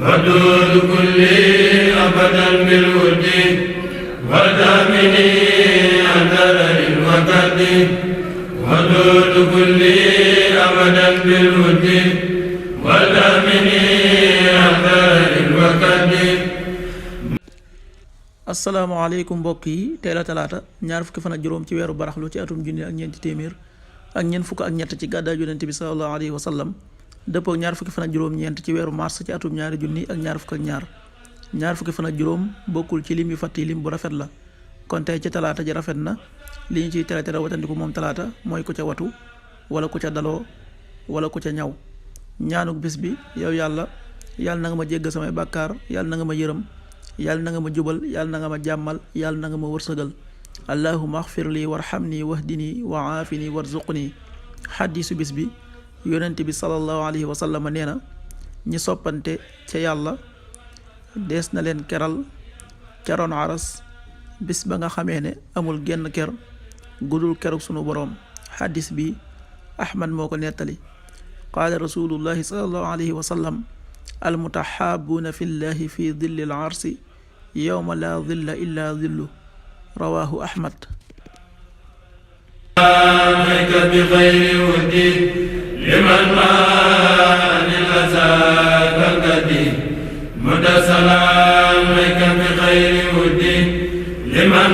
ودود كل أبدا بالود ودامني أثر الوكد ودود كل أبدا بالود ودامني أثر الوكد. asalaamaaleykum mbokk yi teel a talaata ñaar fukki fan ak juróom ci weeru baraxlu ci atum junni ak ñeenti téeméer ak ñeent fukk ak ñett ci gàddaay yonent bi sallallahu alayhi wa sallam dëppoo ñaar fukki fan ak juróom ñeent ci weeru mars ci atum ñaari junni ak ñaar fukk ak ñaar fukki fan ak juróom bokkul ci lim yu fàtti lim bu rafet la kon tey ci talaata ji rafet na li ñu ciy tere tere watandiku moom talaata mooy ku ca watu wala ku ca daloo wala ku ca ñaw. ñaanuk bis bi yow yàlla na nga ma jéggal samay bàkkaar yàlla na nga ma yërëm yàlla na nga ma jubal yàlla na nga ma jàmmal yàlla na nga ma wërsëgal allahumma axfir li warhamni wahdini wa aafini warzuqni. xaddisu bis bi yonent bi sallallahu alayhi wa sallam nee na ñi soppante ca yàlla dees na leen keral ca ron aras bis ba nga xamee ne amul genn ker gudul keruk sunu boroom. xaddis bi ahmad moo ko nettali. qaala rasulullahi sallallahu alayhi wa sallam almutaxaabuuna fi llahi fi dilli al arsi yowma laa dilla illa dillu rawaahu ahmad. bi xayri wudi liman maani lasaakakadi mutasalaamika bi xayri wudi liman